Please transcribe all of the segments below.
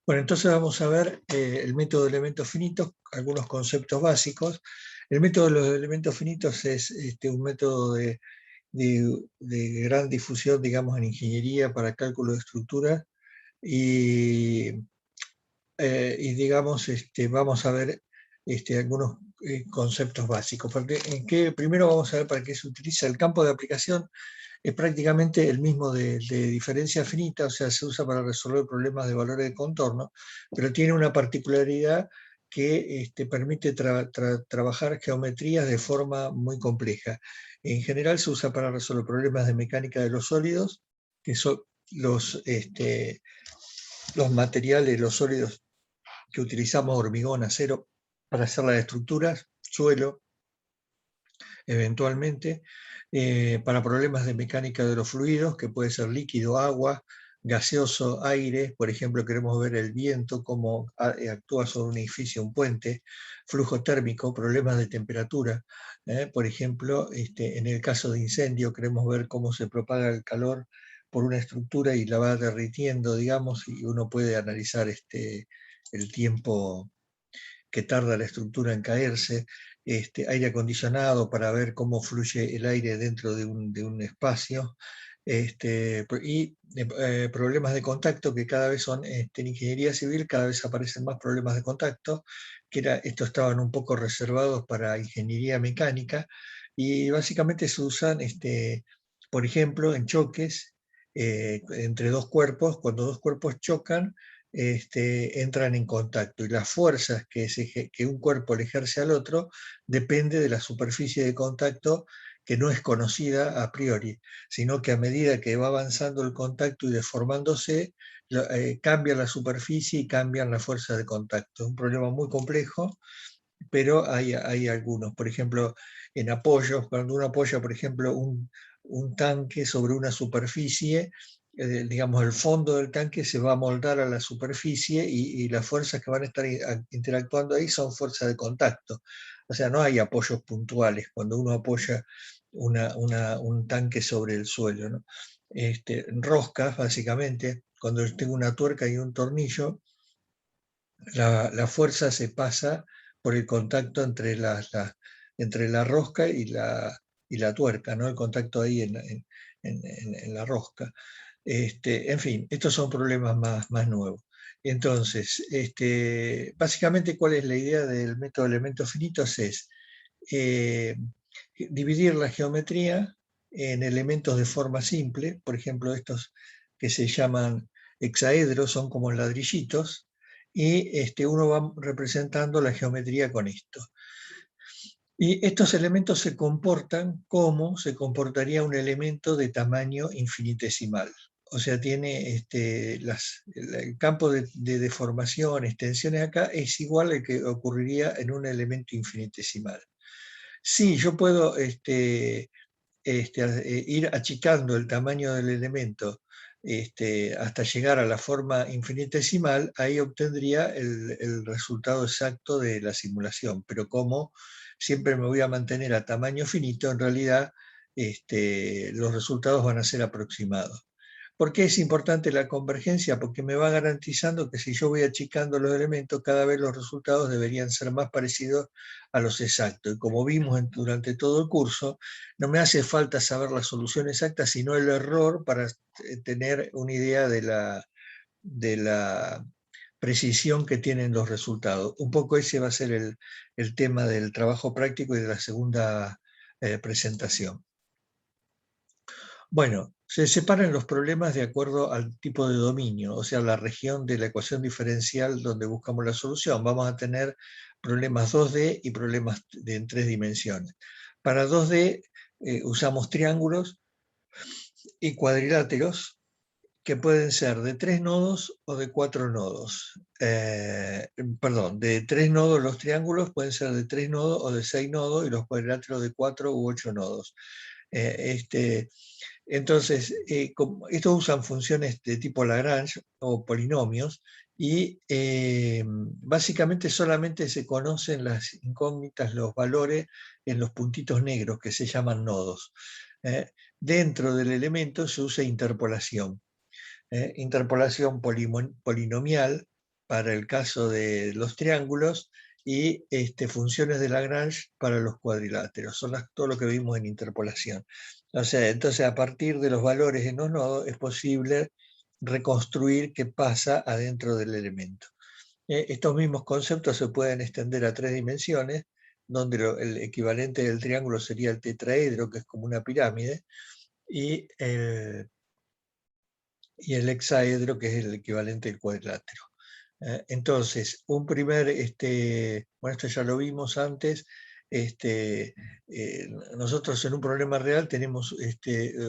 Bueno, entonces vamos a ver el método de elementos finitos, algunos conceptos básicos. El método de los elementos finitos es un método de gran difusión, digamos, en ingeniería para cálculo de estructuras y, digamos, vamos a ver algunos conceptos básicos. Primero vamos a ver para qué se utiliza. El campo de aplicación es prácticamente el mismo de diferencia finita, o sea, se usa para resolver problemas de valores de contorno, pero tiene una particularidad que permite trabajar geometrías de forma muy compleja. En general se usa para resolver problemas de mecánica de los sólidos, que son los materiales, los sólidos que utilizamos, hormigón, acero, para hacer las estructuras, suelo, eventualmente, para problemas de mecánica de los fluidos, que puede ser líquido, agua, gaseoso, aire. Por ejemplo, queremos ver el viento, cómo actúa sobre un edificio, un puente, flujo térmico, problemas de temperatura. Por ejemplo, en el caso de incendio, queremos ver cómo se propaga el calor por una estructura y la va derritiendo, digamos, y uno puede analizar el tiempo que tarda la estructura en caerse, aire acondicionado para ver cómo fluye el aire dentro de un espacio, problemas de contacto que cada vez son, en ingeniería civil cada vez aparecen más problemas de contacto, estos estaban un poco reservados para ingeniería mecánica, y básicamente se usan, por ejemplo, en choques entre dos cuerpos. Cuando dos cuerpos chocan, entran en contacto, y las fuerzas que un cuerpo le ejerce al otro depende de la superficie de contacto, que no es conocida a priori, sino que a medida que va avanzando el contacto y deformándose, cambia la superficie y cambian las fuerzas de contacto. Es un problema muy complejo, pero hay algunos. Por ejemplo, en apoyos, cuando uno apoya, por ejemplo, un tanque sobre una superficie, digamos, el fondo del tanque se va a moldar a la superficie, y las fuerzas que van a estar interactuando ahí son fuerzas de contacto. O sea, no hay apoyos puntuales cuando uno apoya un tanque sobre el suelo, ¿no? Roscas, básicamente, cuando tengo una tuerca y un tornillo, la fuerza se pasa por el contacto entre la rosca y la tuerca, ¿no? El contacto ahí en la rosca. En fin, estos son problemas más nuevos. Entonces, básicamente, ¿cuál es la idea del método de elementos finitos? Es eh, dividir la geometría en elementos de forma simple. Por ejemplo, estos que se llaman hexaedros son como ladrillitos, y uno va representando la geometría con esto. Y estos elementos se comportan como se comportaría un elemento de tamaño infinitesimal. O sea, tiene el campo de deformación, extensiones acá, es igual al que ocurriría en un elemento infinitesimal. Sí, yo puedo ir achicando el tamaño del elemento hasta llegar a la forma infinitesimal. Ahí obtendría el resultado exacto de la simulación. Pero como siempre me voy a mantener a tamaño finito, en realidad los resultados van a ser aproximados. ¿Por qué es importante la convergencia? Porque me va garantizando que si yo voy achicando los elementos, cada vez los resultados deberían ser más parecidos a los exactos. Y como vimos durante todo el curso, no me hace falta saber la solución exacta, sino el error, para tener una idea de la precisión que tienen los resultados. Un poco ese va a ser el tema del trabajo práctico y de la segunda presentación. Bueno, se separan los problemas de acuerdo al tipo de dominio, o sea, la región de la ecuación diferencial donde buscamos la solución. Vamos a tener problemas 2D y problemas en 3 dimensiones. Para 2D usamos triángulos y cuadriláteros, que pueden ser de 3 nodos o de 4 nodos. Perdón, de 3 nodos los triángulos pueden ser de 3 nodos o de 6 nodos, y los cuadriláteros de 4 u 8 nodos. Entonces, estos usan funciones de tipo Lagrange o polinomios, y básicamente solamente se conocen las incógnitas, los valores en los puntitos negros, que se llaman nodos. Dentro del elemento se usa interpolación. Interpolación polinomial, para el caso de los triángulos y funciones de Lagrange para los cuadriláteros. Son todo lo que vimos en interpolación. O sea, entonces a partir de los valores en los nodos es posible reconstruir qué pasa adentro del elemento. Estos mismos conceptos se pueden extender a 3 dimensiones, donde el equivalente del triángulo sería el tetraedro, que es como una pirámide, y el hexaedro, que es el equivalente del cuadrilátero. Entonces, bueno, esto ya lo vimos antes, nosotros en un problema real tenemos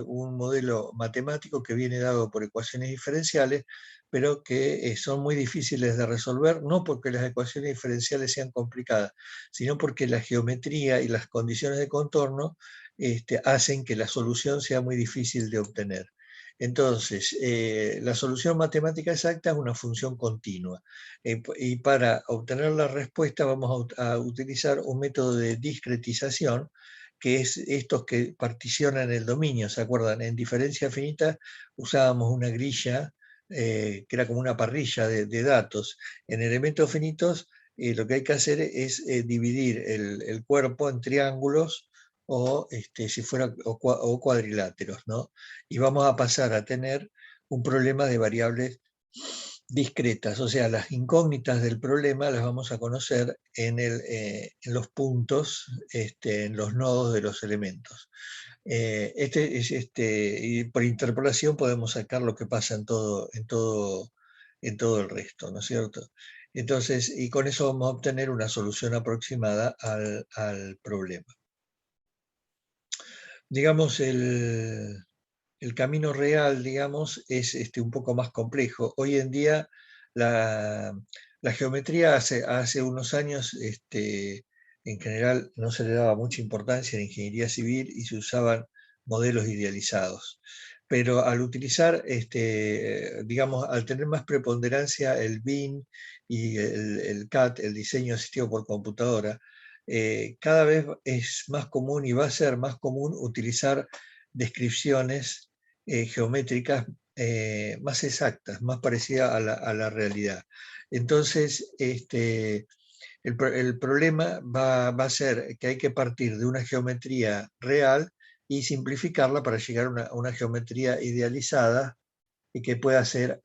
un modelo matemático que viene dado por ecuaciones diferenciales, pero que son muy difíciles de resolver, no porque las ecuaciones diferenciales sean complicadas, sino porque la geometría y las condiciones de contorno hacen que la solución sea muy difícil de obtener. Entonces, la solución matemática exacta es una función continua. Y para obtener la respuesta vamos a utilizar un método de discretización, que es estos que particionan el dominio. ¿Se acuerdan? En diferencia finita usábamos una grilla que era como una parrilla de datos. En elementos finitos lo que hay que hacer es dividir el cuerpo en triángulos o, si fuera, o cuadriláteros, ¿no? Y vamos a pasar a tener un problema de variables discretas, o sea, las incógnitas del problema las vamos a conocer en los puntos, en los nodos de los elementos. Y por interpolación podemos sacar lo que pasa en todo el resto, ¿no es cierto? Entonces, y con eso vamos a obtener una solución aproximada al problema. Digamos, el camino real, digamos, es un poco más complejo. Hoy en día la geometría hace unos años, en general no se le daba mucha importancia en ingeniería civil y se usaban modelos idealizados. Pero al utilizar, digamos, al tener más preponderancia el BIM y el CAD, el diseño asistido por computadora, cada vez es más común y va a ser más común utilizar descripciones geométricas más exactas, más parecidas a la realidad. Entonces, el problema va a ser que hay que partir de una geometría real y simplificarla para llegar a una geometría idealizada y que pueda ser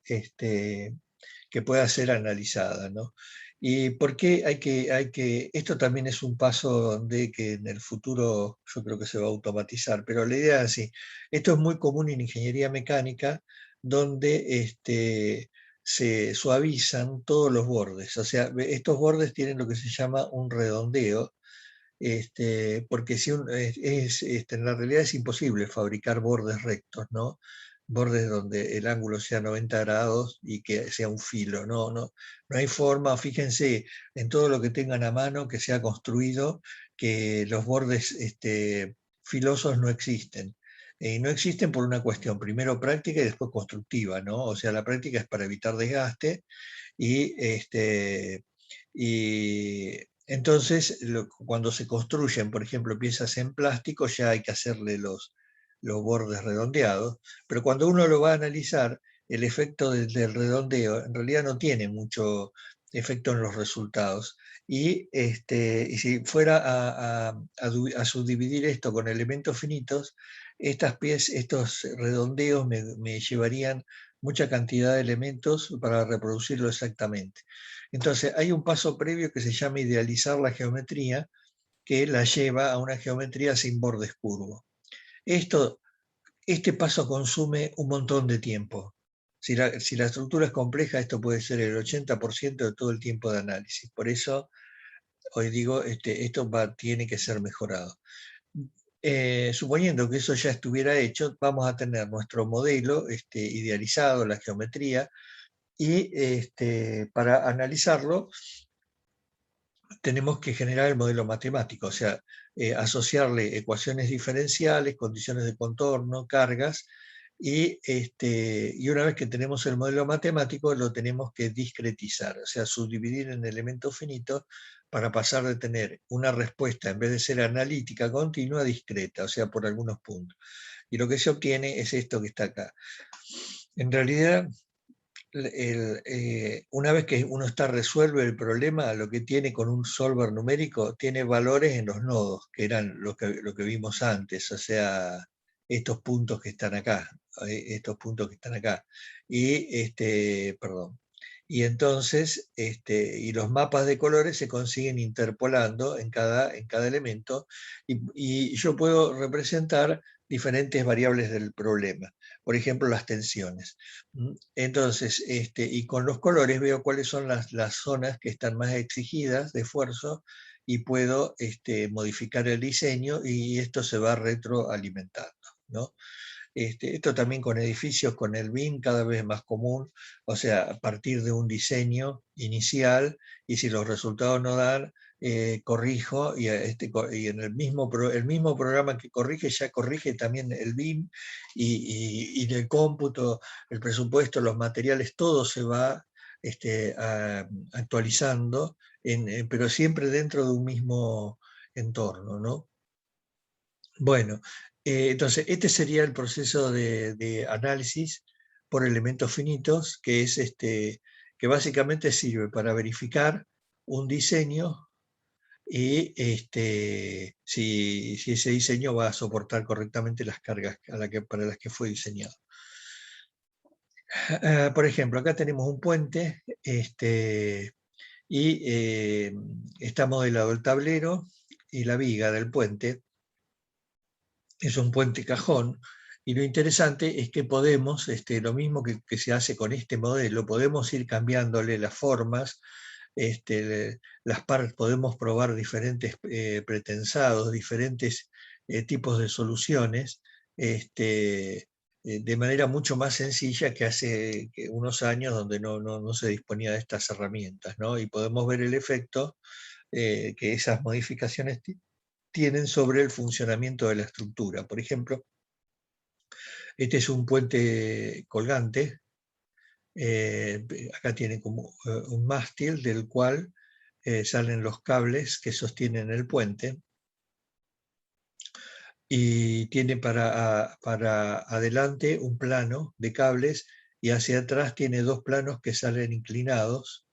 analizada, ¿no? ¿Y por qué esto también es un paso donde que en el futuro yo creo que se va a automatizar, pero la idea es así, esto es muy común en ingeniería mecánica, donde se suavizan todos los bordes, o sea, estos bordes tienen lo que se llama un redondeo, porque si en la realidad es imposible fabricar bordes rectos, ¿no? Bordes donde el ángulo sea 90 grados y que sea un filo, no hay forma, fíjense en todo lo que tengan a mano que sea construido, que los bordes filosos no existen. Y no existen por una cuestión, primero práctica y después constructiva, ¿no? O sea, la práctica es para evitar desgaste y, y entonces cuando se construyen, por ejemplo, piezas en plástico, ya hay que hacerle los bordes redondeados, pero cuando uno lo va a analizar, el efecto del redondeo en realidad no tiene mucho efecto en los resultados. Y si fuera a subdividir esto con elementos finitos, estos redondeos me llevarían mucha cantidad de elementos para reproducirlo exactamente. Entonces, hay un paso previo que se llama idealizar la geometría, que la lleva a una geometría sin bordes curvos. Este paso consume un montón de tiempo. Si la estructura es compleja, esto puede ser el 80% de todo el tiempo de análisis. Por eso, hoy digo, esto tiene que ser mejorado. Suponiendo que eso ya estuviera hecho, vamos a tener nuestro modelo idealizado, la geometría, y para analizarlo tenemos que generar el modelo matemático, o sea, asociarle ecuaciones diferenciales, condiciones de contorno, cargas, y una vez que tenemos el modelo matemático lo tenemos que discretizar, o sea, subdividir en elementos finitos para pasar de tener una respuesta, en vez de ser analítica continua, discreta, o sea, por algunos puntos. Y lo que se obtiene es esto que está acá. En realidad, una vez que uno resuelve el problema, lo que tiene con un solver numérico, tiene valores en los nodos, que eran lo que vimos antes, o sea, estos puntos que están acá, estos puntos que están acá. Perdón. Y entonces, y los mapas de colores se consiguen interpolando en cada elemento, y yo puedo representar diferentes variables del problema. Por ejemplo, las tensiones. Entonces, y con los colores veo cuáles son las zonas que están más exigidas de esfuerzo, y puedo modificar el diseño, y esto se va retroalimentando, ¿no? Esto también con edificios, con el BIM cada vez más común, o sea, a partir de un diseño inicial, y si los resultados no dan, corrijo, y en el mismo programa que corrige, ya corrige también el BIM, y el cómputo, el presupuesto, los materiales, todo se va actualizando, pero siempre dentro de un mismo entorno, ¿no? Bueno, entonces este sería el proceso de análisis por elementos finitos, que es que básicamente sirve para verificar un diseño, y si ese diseño va a soportar correctamente las cargas para las que fue diseñado. Por ejemplo, acá tenemos un puente, y está modelado el tablero y la viga del puente. Es un puente cajón, y lo interesante es que podemos, lo mismo que se hace con este modelo, podemos ir cambiándole las formas, las partes, podemos probar diferentes pretensados, diferentes tipos de soluciones, de manera mucho más sencilla que hace unos años, donde no se disponía de estas herramientas, ¿no? Y podemos ver el efecto que esas modificaciones tienen sobre el funcionamiento de la estructura. Por ejemplo, este es un puente colgante. Acá tiene como un mástil del cual salen los cables que sostienen el puente, y tiene para adelante un plano de cables, y hacia atrás tiene dos planos que salen inclinados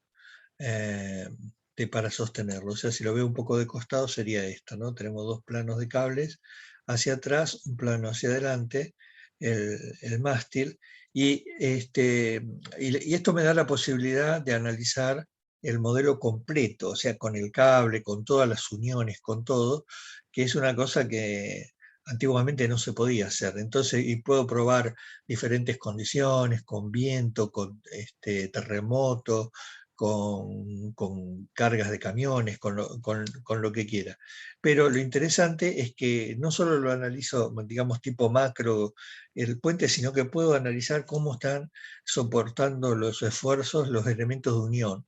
para sostenerlo. O sea, si lo veo un poco de costado sería esto, ¿no? Tenemos dos planos de cables hacia atrás, un plano hacia adelante, el mástil, y esto me da la posibilidad de analizar el modelo completo, o sea, con el cable, con todas las uniones, con todo, que es una cosa que antiguamente no se podía hacer. Entonces, y puedo probar diferentes condiciones, con viento, con terremoto, con cargas de camiones, con lo que quiera. Pero lo interesante es que no solo lo analizo, digamos, tipo macro el puente, sino que puedo analizar cómo están soportando los esfuerzos los elementos de unión.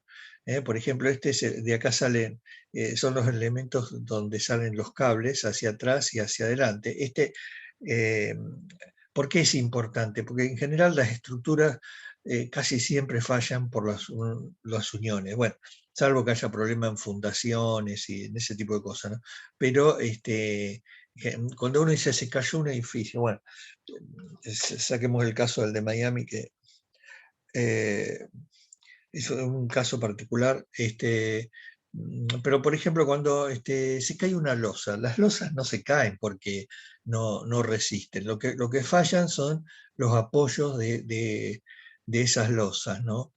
Por ejemplo, de acá salen, son los elementos donde salen los cables hacia atrás y hacia adelante. Eh, ¿Por qué es importante? Porque en general las estructuras casi siempre fallan por las uniones. Bueno, salvo que haya problemas en fundaciones y en ese tipo de cosas, ¿no? Pero cuando uno dice se cayó un edificio, bueno, saquemos el caso del de Miami, que eh, es un caso particular, pero por ejemplo, cuando se cae una losa, las losas no se caen porque no resisten. Lo que fallan son los apoyos de esas losas, ¿no?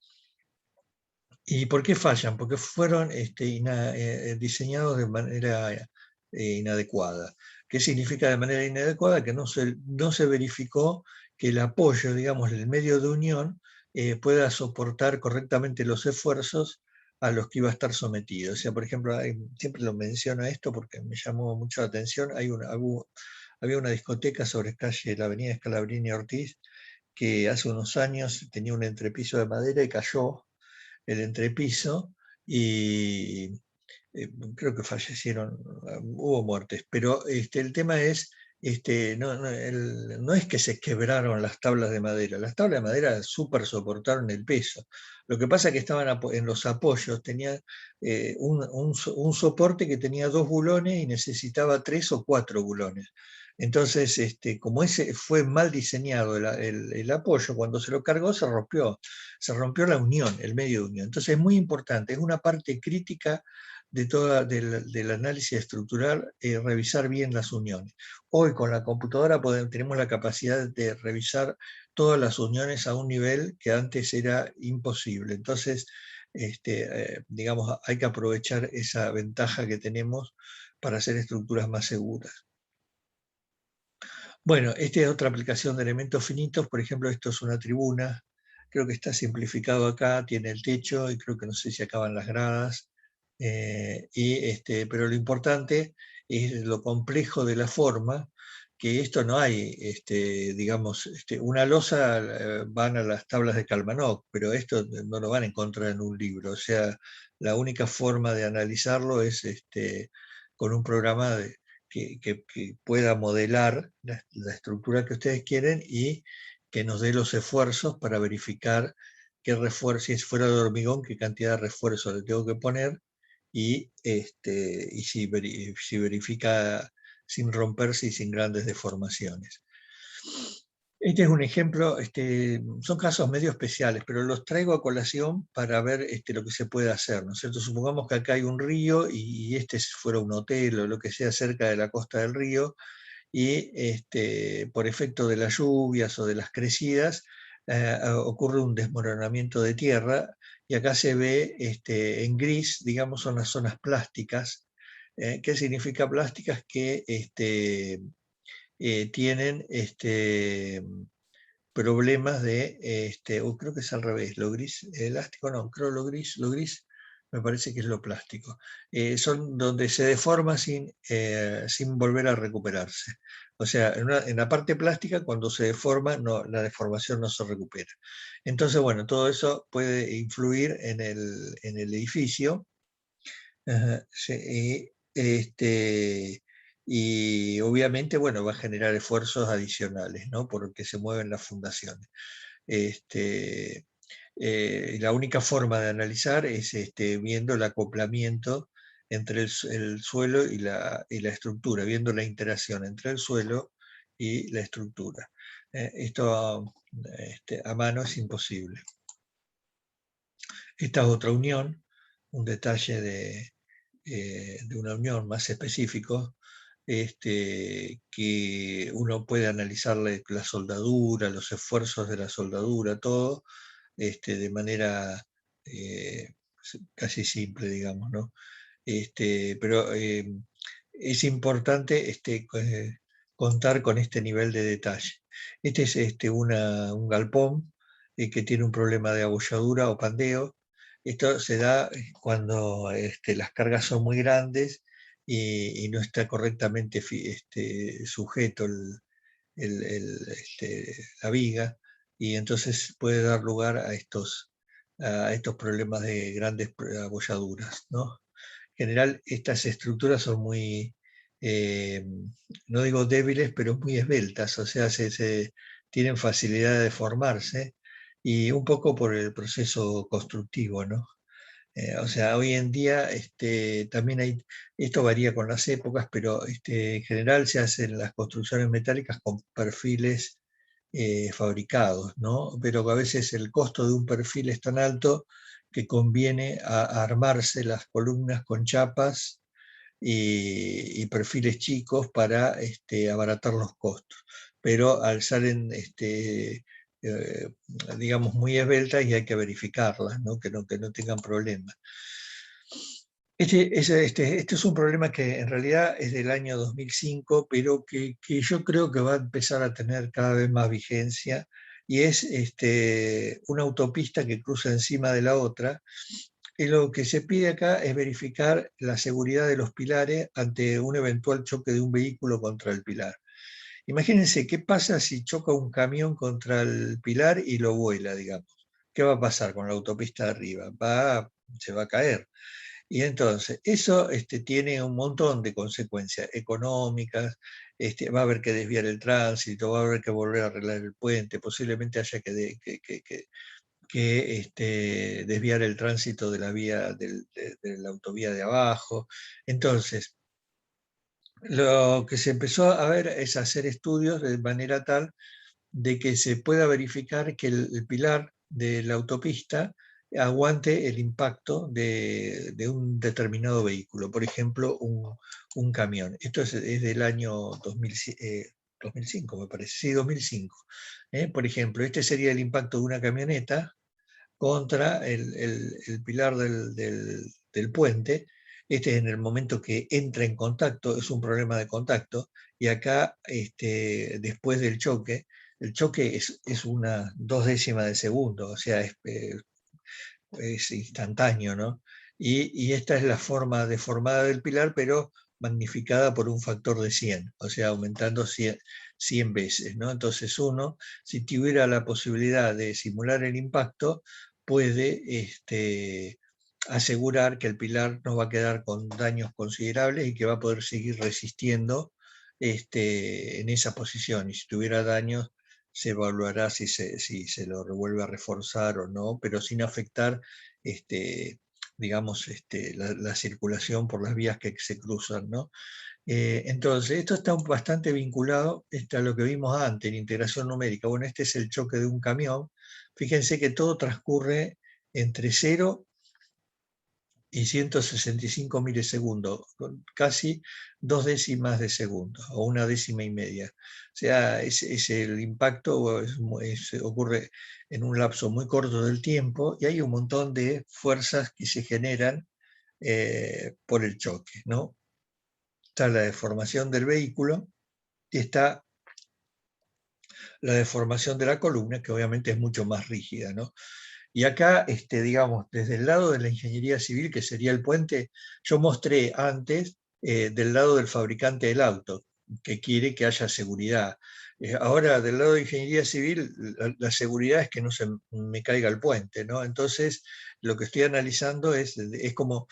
¿Y por qué fallan? Porque fueron diseñados de manera inadecuada. ¿Qué significa de manera inadecuada? Que no se verificó que el apoyo, digamos, el medio de unión, pueda soportar correctamente los esfuerzos a los que iba a estar sometido. O sea, por ejemplo, siempre lo menciono esto porque me llamó mucho la atención. Había una discoteca sobre la avenida Scalabrini Ortiz, que hace unos años tenía un entrepiso de madera y cayó el entrepiso, y creo que fallecieron, hubo muertes, pero el tema es, no es que se quebraron las tablas de madera súper soportaron el peso. Lo que pasa es que estaban en los apoyos, tenía un soporte que tenía dos bulones y necesitaba tres o cuatro bulones. Entonces, como ese fue mal diseñado el apoyo, cuando se lo cargó se rompió la unión, el medio de unión. Entonces es muy importante, es una parte crítica de del análisis estructural, revisar bien las uniones. Hoy con la computadora tenemos la capacidad de revisar todas las uniones a un nivel que antes era imposible. Entonces, digamos, hay que aprovechar esa ventaja que tenemos para hacer estructuras más seguras. Bueno, esta es otra aplicación de elementos finitos. Por ejemplo, esto es una tribuna. Creo que está simplificado acá, tiene el techo y creo que no sé si acaban las gradas. Pero lo importante es lo complejo de la forma, que esto no hay, digamos, una losa, van a las tablas de Kalmanov, pero esto no lo van a encontrar en un libro. O sea, la única forma de analizarlo es con un programa que pueda modelar la estructura que ustedes quieren y que nos dé los esfuerzos para verificar qué refuerzo, si es fuera de hormigón, qué cantidad de refuerzo le tengo que poner y si verifica sin romperse y sin grandes deformaciones. Este es un ejemplo, son casos medio especiales, pero los traigo a colación para ver lo que se puede hacer, ¿no es cierto? Supongamos que acá hay un río y este fuera un hotel o lo que sea cerca de la costa del río, y por efecto de las lluvias o de las crecidas ocurre un desmoronamiento de tierra, y acá se ve en gris, digamos, son las zonas plásticas. ¿Qué significa plásticas? Que tienen problemas o creo que es al revés, lo gris, elástico no, creo lo gris me parece que es lo plástico. Son donde se deforma sin volver a recuperarse. O sea, en la parte plástica, cuando se deforma, la deformación no se recupera. Entonces, bueno, todo eso puede influir en el edificio. Ajá, sí, y obviamente, bueno, va a generar esfuerzos adicionales, ¿no? Porque se mueven las fundaciones. Este, la única forma de analizar es viendo el acoplamiento entre el suelo y la estructura, viendo la interacción entre el suelo y la estructura. Esto a mano es imposible. Esta es otra unión, un detalle de una unión más específico, que uno puede analizarle la soldadura, los esfuerzos de la soldadura, todo, de manera eh, casi simple, digamos, ¿no? Pero es importante contar con este nivel de detalle. Este es un galpón que tiene un problema de abolladura o pandeo. Esto se da cuando las cargas son muy grandes y no está correctamente sujeto la viga, y entonces puede dar lugar a estos problemas de grandes abolladuras, ¿no? En general, estas estructuras son muy, no digo débiles, pero muy esbeltas, o sea, tienen facilidad de deformarse, y un poco por el proceso constructivo, ¿no? O sea, hoy en día también esto varía con las épocas, pero en general se hacen las construcciones metálicas con perfiles fabricados, ¿no? Pero a veces el costo de un perfil es tan alto que conviene a armarse las columnas con chapas y perfiles chicos para abaratar los costos. Pero al salen, eh, digamos, muy esbeltas, y hay que verificarlas, ¿no? Que no tengan problemas. Este es un problema que en realidad es del año 2005, pero que yo creo que va a empezar a tener cada vez más vigencia, y es una autopista que cruza encima de la otra, y lo que se pide acá es verificar la seguridad de los pilares ante un eventual choque de un vehículo contra el pilar. Imagínense qué pasa si choca un camión contra el pilar y lo vuela, digamos. ¿Qué va a pasar con la autopista de arriba? Se va a caer. Y entonces, eso tiene un montón de consecuencias económicas. Va a haber que desviar el tránsito, va a haber que volver a arreglar el puente, posiblemente haya que desviar el tránsito de la vía de la autovía de abajo. Entonces, Lo que se empezó a ver es hacer estudios de manera tal de que se pueda verificar que el pilar de la autopista aguante el impacto de un determinado vehículo, por ejemplo, un camión. Esto es del año 2005, me parece, sí, 2005. Por ejemplo, este sería el impacto de una camioneta contra el pilar del puente. Este es en el momento que entra en contacto, es un problema de contacto, y acá, después del choque, el choque es una 2 décimas de segundo, o sea, es instantáneo, ¿no? Y esta es la forma deformada del pilar, pero magnificada por un factor de 100, o sea, aumentando 100 veces, ¿no? Entonces uno, si tuviera la posibilidad de simular el impacto, puede asegurar que el pilar no va a quedar con daños considerables y que va a poder seguir resistiendo en esa posición. Y si tuviera daños, se evaluará si se lo vuelve a reforzar o no, pero sin afectar este, digamos, la circulación por las vías que se cruzan, ¿no? Entonces, esto está bastante vinculado a lo que vimos antes, en integración numérica. Bueno, este es el choque de un camión. Fíjense que todo transcurre entre 0 y 165 milisegundos, con casi 2 décimas de segundo, o 1 décima y media. O sea, es el impacto ocurre en un lapso muy corto del tiempo y hay un montón de fuerzas que se generan por el choque, ¿no? Está la deformación del vehículo y está la deformación de la columna, que obviamente es mucho más rígida, ¿no? Y acá, digamos, desde el lado de la ingeniería civil, que sería el puente, yo mostré antes del lado del fabricante del auto, que quiere que haya seguridad. Ahora, del lado de ingeniería civil, la seguridad es que no se me caiga el puente, ¿no? Entonces, lo que estoy analizando es como,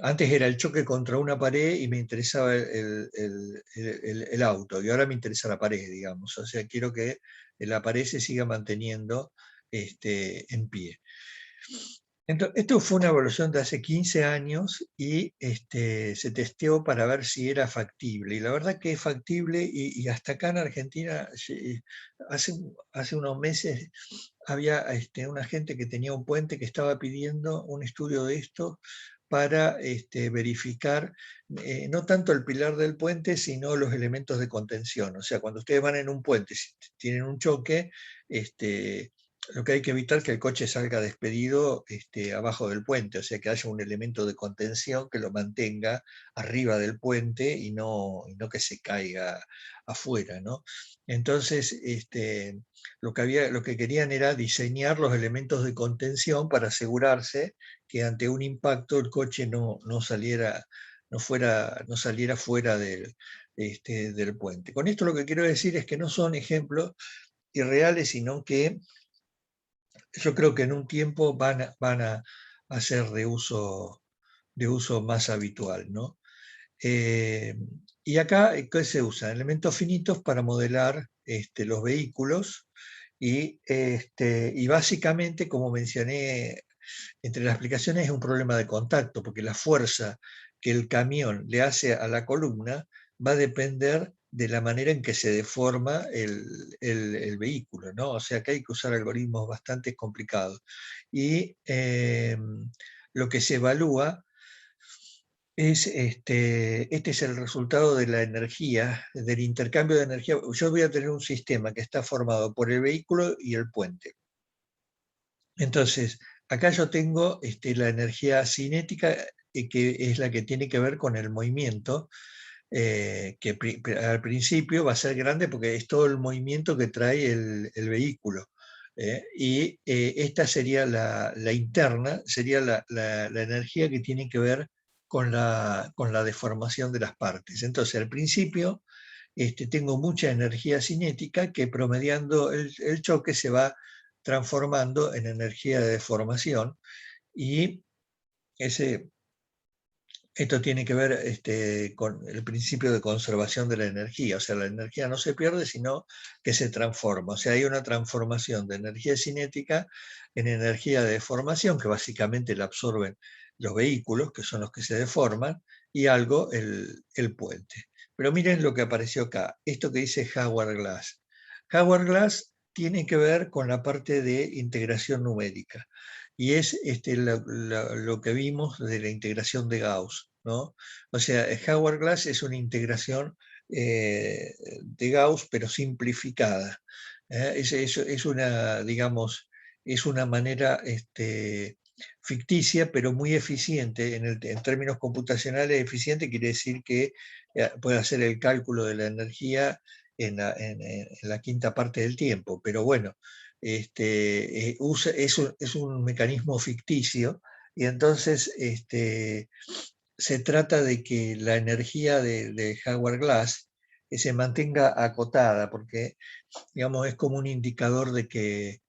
antes era el choque contra una pared y me interesaba el auto, y ahora me interesa la pared, digamos. O sea, quiero que la pared se siga manteniendo en pie. Entonces, esto fue una evaluación de hace 15 años y se testeó para ver si era factible. Y la verdad que es factible y hasta acá en Argentina, hace unos meses, había una gente que tenía un puente que estaba pidiendo un estudio de esto para verificar no tanto el pilar del puente, sino los elementos de contención. O sea, cuando ustedes van en un puente, si tienen un choque, lo que hay que evitar es que el coche salga despedido abajo del puente, o sea, que haya un elemento de contención que lo mantenga arriba del puente y no que se caiga afuera, ¿no? Entonces, lo que querían era diseñar los elementos de contención para asegurarse que ante un impacto el coche no saliera fuera del puente. Con esto lo que quiero decir es que no son ejemplos irreales, sino que yo creo que en un tiempo van a ser de uso más habitual, ¿no? Eh, y acá, ¿qué se usan? Elementos finitos para modelar los vehículos y básicamente, como mencioné, entre las aplicaciones es un problema de contacto, porque la fuerza que el camión le hace a la columna va a depender de la manera en que se deforma el vehículo, ¿no? O sea que hay que usar algoritmos bastante complicados. Y lo que se evalúa este es el resultado de la energía, del intercambio de energía. Yo voy a tener un sistema que está formado por el vehículo y el puente. Entonces, acá yo tengo la energía cinética, que es la que tiene que ver con el movimiento, que al principio va a ser grande porque es todo el movimiento que trae el vehículo. Y esta sería la interna, sería la energía que tiene que ver con la deformación de las partes. Entonces, al principio, tengo mucha energía cinética que, promediando el choque, se va transformando en energía de deformación, y esto tiene que ver con el principio de conservación de la energía. O sea, la energía no se pierde, sino que se transforma. O sea, hay una transformación de energía cinética en energía de deformación, que básicamente la absorben los vehículos, que son los que se deforman, y algo el puente. Pero miren lo que apareció acá, esto que dice Howard Glass. Howard Glass tiene que ver con la parte de integración numérica y es lo que vimos de la integración de Gauss, ¿no? O sea, Howard Glass es una integración de Gauss, pero simplificada. Es una, digamos, es una manera ficticia, pero muy eficiente. En términos computacionales, eficiente quiere decir que puede hacer el cálculo de la energía en la quinta parte del tiempo. Pero bueno, es un mecanismo ficticio y entonces se trata de que la energía de Howard Glass se mantenga acotada, porque digamos, es como un indicador de que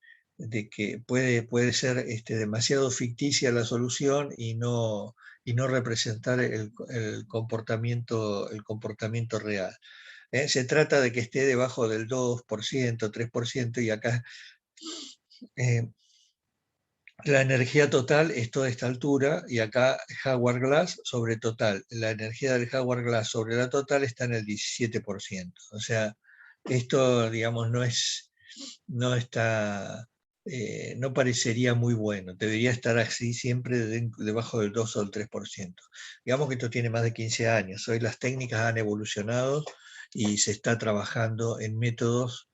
puede ser demasiado ficticia la solución y no representar el comportamiento real. Se trata de que esté debajo del 2%, 3%, y acá eh, la energía total es toda esta altura, y acá Howard Glass sobre total. La energía del Howard Glass sobre la total está en el 17%. O sea, esto, digamos, no está, no parecería muy bueno. Debería estar así siempre debajo del 2 o el 3%. Digamos que esto tiene más de 15 años. Hoy las técnicas han evolucionado y se está trabajando en métodos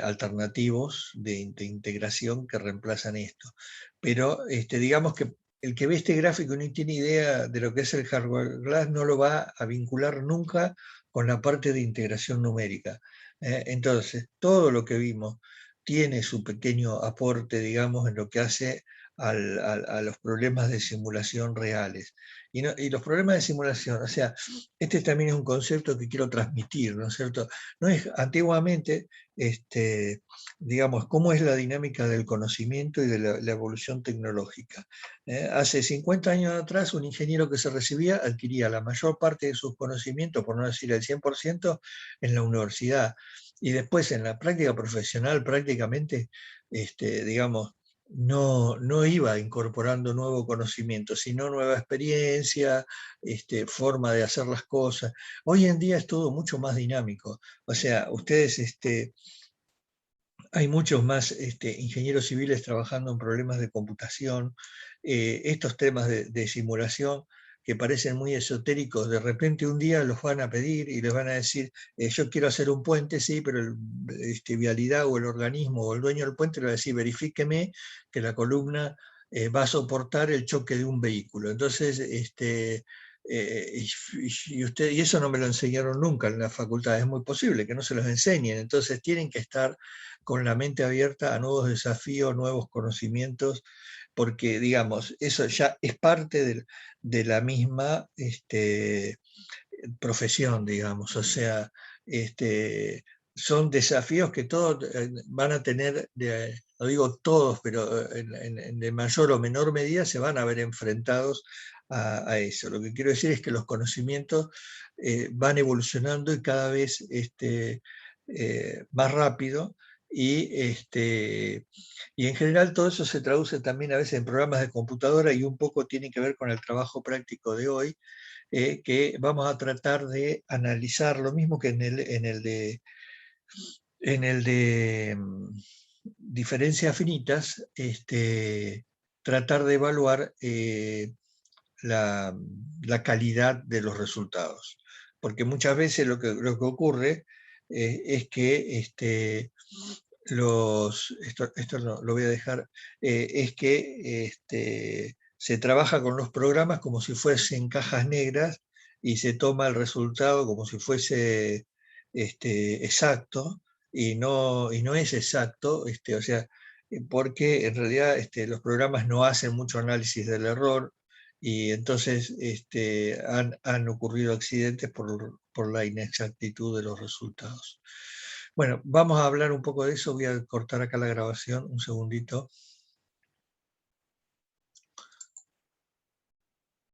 alternativos de integración que reemplazan esto. Pero digamos que el que ve este gráfico y no tiene idea de lo que es el hardware glass no lo va a vincular nunca con la parte de integración numérica. Entonces, todo lo que vimos tiene su pequeño aporte, digamos, en lo que hace a los problemas de simulación reales. Y los problemas de simulación, o sea, este también es un concepto que quiero transmitir, ¿no es cierto? No es antiguamente, digamos, cómo es la dinámica del conocimiento y de la evolución tecnológica. Hace 50 años atrás, un ingeniero que se recibía adquiría la mayor parte de sus conocimientos, por no decir el 100%, en la universidad. Y después en la práctica profesional prácticamente, digamos, no iba incorporando nuevo conocimiento, sino nueva experiencia, forma de hacer las cosas. Hoy en día es todo mucho más dinámico. O sea, ustedes, hay muchos más ingenieros civiles trabajando en problemas de computación. Estos temas de simulación que parecen muy esotéricos, de repente un día los van a pedir y les van a decir, yo quiero hacer un puente, sí, pero Vialidad o el organismo o el dueño del puente le va a decir, verifíqueme que la columna va a soportar el choque de un vehículo. Entonces, y eso no me lo enseñaron nunca en la facultad, es muy posible que no se los enseñen, entonces tienen que estar con la mente abierta a nuevos desafíos, nuevos conocimientos, porque, digamos, eso ya es parte de la misma profesión, digamos, o sea, son desafíos que todos van a tener, no digo todos, pero de mayor o menor medida se van a ver enfrentados a eso. Lo que quiero decir es que los conocimientos van evolucionando y cada vez más rápido. Y en general todo eso se traduce también a veces en programas de computadora y un poco tiene que ver con el trabajo práctico de hoy, que vamos a tratar de analizar lo mismo que en el de diferencias finitas, tratar de evaluar la calidad de los resultados. Porque muchas veces lo que ocurre es que esto lo voy a dejar, es que se trabaja con los programas como si fuesen cajas negras y se toma el resultado como si fuese exacto y no es exacto, o sea, porque en realidad los programas no hacen mucho análisis del error y entonces han ocurrido accidentes por la inexactitud de los resultados. Bueno, vamos a hablar un poco de eso. Voy a cortar acá la grabación un segundito.